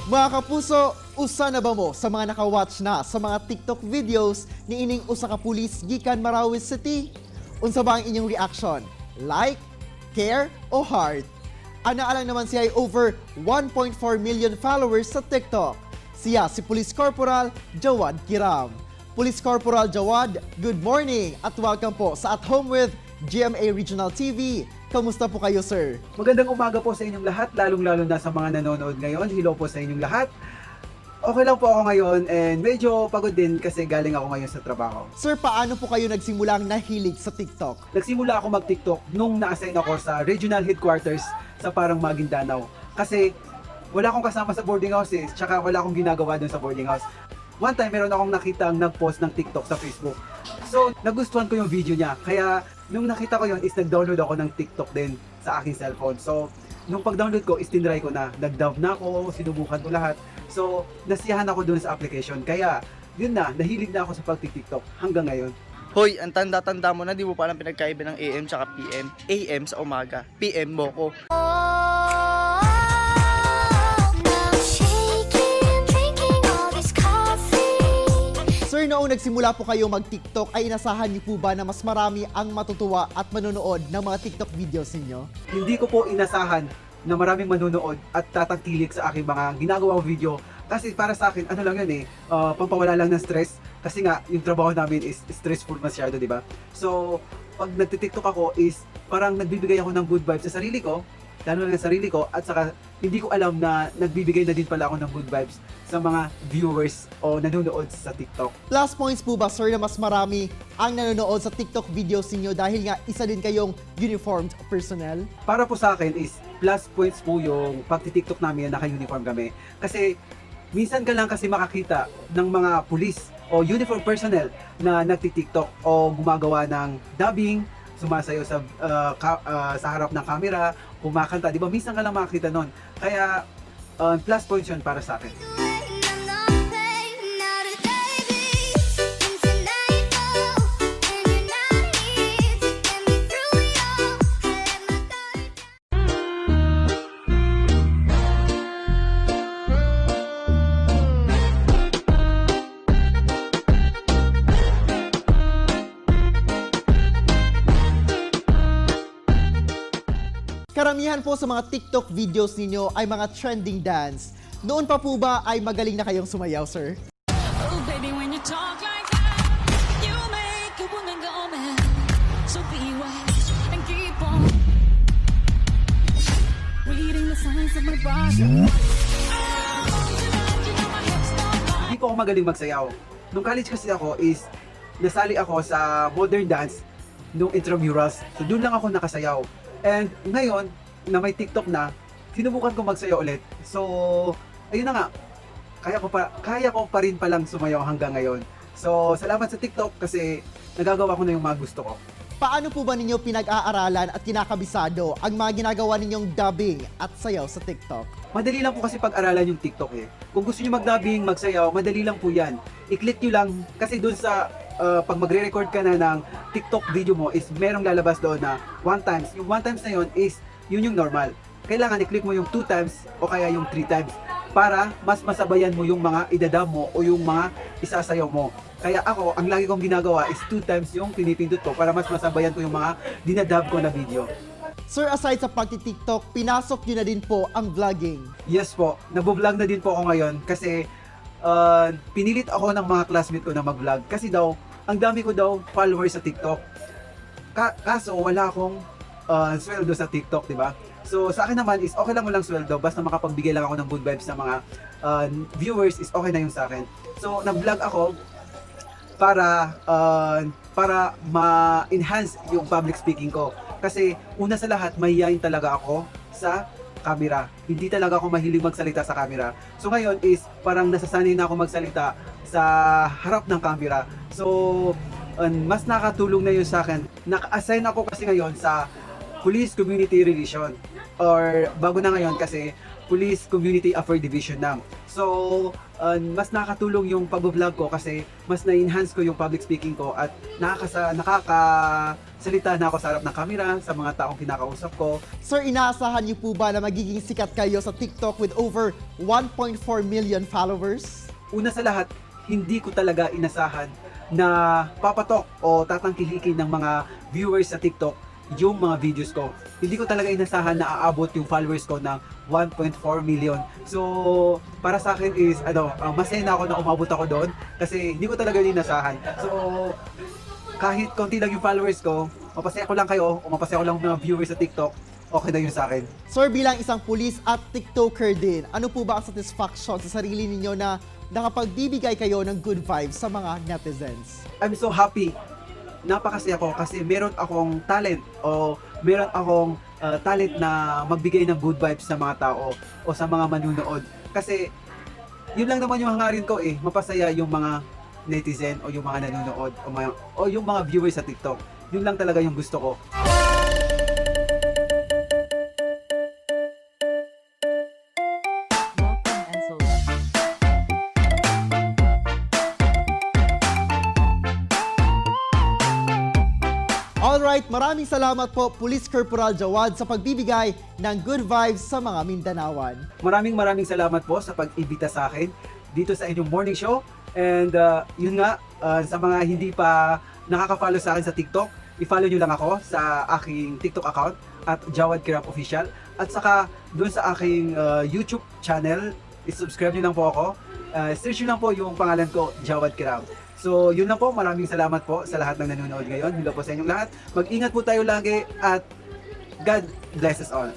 Mga kapuso, usa na ba mo sa mga nakawatch na sa mga TikTok videos ni ining usa ka pulis gikan Marawi City? Unsa ba ang inyong reaction? Like, care, o heart? Anaalang naman siya ay over 1.4 million followers sa TikTok. Siya si Police Corporal Jawad Kiram. Police Corporal Jawad, good morning at welcome po sa At Home with GMA Regional TV. Kamusta po kayo, sir? Magandang umaga po sa inyong lahat, lalong-lalo na sa mga nanonood ngayon. Hello po sa inyong lahat. Okay lang po ako ngayon and medyo pagod din kasi galing ako ngayon sa trabaho. Sir, paano po kayo nagsimulang nahilig sa TikTok? Nagsimula ako mag-TikTok nung na-assign ako sa regional headquarters sa Parang Maguindanao. Kasi wala akong kasama sa boarding house tsaka wala akong ginagawa dun sa boarding house. One time, meron akong nakitang nag-post ng TikTok sa Facebook. So, nagustuhan ko yung video niya. Kaya, nung nakita ko yun, is nag-download ako ng TikTok din sa aking cellphone. So, nung pag-download ko, is tinry ko na. Nag-dub na ako, sinubukan ko lahat. So, nasiyahan ako dun sa application. Kaya, yun na, nahilig na ako sa pag-TikTok hanggang ngayon. Hoy, ang tanda-tanda mo na, di mo pa alam pinagkaiba ng AM tsaka PM. AM sa umaga, PM mo ko. Sir, noong nagsimula po kayo mag-TikTok, ay inasahan niyo po ba na mas marami ang matutuwa at manonood ng mga TikTok videos ninyo? Hindi ko po inasahan na maraming manunood at tatangkilik sa aking mga ginagawang video. Kasi para sa akin, ano lang yun pampawala lang ng stress. Kasi nga, yung trabaho namin is stressful masyado, di ba? So, pag nagtitiktok ako is parang nagbibigay ako ng good vibes sa sarili ko, lalo na sa sarili ko, at saka hindi ko alam na nagbibigay na din pala ako ng good vibes sa mga viewers o nanonood sa TikTok. Plus points po ba, sir, na mas marami ang nanonood sa TikTok videos ninyo dahil nga isa din kayong uniformed personnel? Para po sa akin is plus points po yung pagti-TikTok namin na naka-uniform kami. Kasi minsan ka lang kasi makakita ng mga pulis o uniform personnel na nagti-TikTok o gumagawa ng dubbing, sumasayo sa harap ng camera, kumakanta, di ba? Minsan ka lang makakita nun. Kaya plus points yun para sa akin. Karamihan po sa mga TikTok videos ninyo ay mga trending dance. Noon pa po ba ay magaling na kayong sumayaw, sir? Oh baby, when you talk like that, you make a woman go mad. So be wise and keep on reading the signs of my body. Hindi po ako magaling magsayaw. Nung college kasi ako is nasali ako sa modern dance nung intramurals. So doon lang ako nakasayaw. And ngayon, na may TikTok na, sinubukan ko magsayaw ulit. So, ayun na nga. Kaya ko pa rin palang sumayaw hanggang ngayon. So, salamat sa TikTok kasi nagagawa ko na yung mga gusto ko. Paano po ba ninyo pinag-aaralan at kinakabisado ang mga ginagawa ninyong dubbing at sayaw sa TikTok? Madali lang po kasi pag-aralan yung TikTok Kung gusto nyo mag-dubbing, magsayaw, madali lang po yan. I-click nyo lang kasi dun sa pag magre-record ka na ng TikTok video mo is merong lalabas doon na 1 times. Yung 1 times na yun is yun yung normal. Kailangan i-click mo yung 2 times o kaya yung 3 times para mas masabayan mo yung mga idadab mo o yung mga isasayaw mo. Kaya ako, ang lagi kong ginagawa is 2 times yung pinipindot ko para mas masabayan ko yung mga dinadab ko na video. Sir, aside sa pagti-TikTok, pinasok nyo na din po ang vlogging. Yes po, nagbo-vlog na din po ako ngayon kasi pinilit ako ng mga classmate ko na mag-vlog kasi daw, ang dami ko daw followers sa TikTok. Kaso wala akong sweldo sa TikTok, di ba? So sa akin naman is okay lang walang sweldo basta makapagbigay lang ako ng good vibes sa mga viewers is okay na yung sa akin. So nag-vlog ako para ma-enhance yung public speaking ko. Kasi una sa lahat, mahihayin talaga ako sa camera. Hindi talaga ako mahilig magsalita sa camera. So ngayon is parang nasasanay na ako magsalita sa harap ng camera. So mas nakatulong na yun sa akin. Naka-assign ako kasi ngayon sa Police Community Relation. or bago na ngayon kasi Police Community Affairs Division na. So, mas nakakatulong yung pag-vlog ko kasi mas na-enhance ko yung public speaking ko at nakakasalita na ako sa harap ng camera sa mga taong kinakausap ko. Sir, inaasahan niyo po ba na magiging sikat kayo sa TikTok with over 1.4 million followers? Una sa lahat, hindi ko talaga inasahan na papatok o tatangkilikin ng mga viewers sa TikTok yung mga videos ko. Hindi ko talaga inasahan na aabot yung followers ko ng 1.4 million. So, para sa akin is, masaya na ako na umabot ako doon kasi hindi ko talaga inasahan. So, kahit konti lang yung followers ko, mapasaya ko lang kayo o mapasaya ko lang mga viewers sa TikTok, okay na yun sa akin. Sir, bilang isang pulis at TikToker din, ano po ba ang satisfaction sa sarili ninyo na nakapagbibigay kayo ng good vibes sa mga netizens? I'm so happy. Napakasaya ko kasi meron akong talent o meron akong talent na magbigay ng good vibes sa mga tao o sa mga manunood. Kasi yun lang naman yung hangarin ko mapasaya yung mga netizen o yung mga nanonood o yung mga viewers sa TikTok. Yun lang talaga yung gusto ko. Alright, maraming salamat po Police Corporal Jawad sa pagbibigay ng good vibes sa mga Mindanawan. Maraming salamat po sa pag-imbita sa akin dito sa inyong morning show. And yun nga, sa mga hindi pa nakaka-follow sa akin sa TikTok, i-follow nyo lang ako sa aking TikTok account at Jawad Kiram Official. At saka doon sa aking YouTube channel, i-subscribe nyo lang po ako. Search nyo lang po yung pangalan ko, Jawad Kiram. So yun lang po, maraming salamat po sa lahat ng nanonood ngayon. Hello po sa inyong lahat. Mag-ingat po tayo lagi at God bless us all.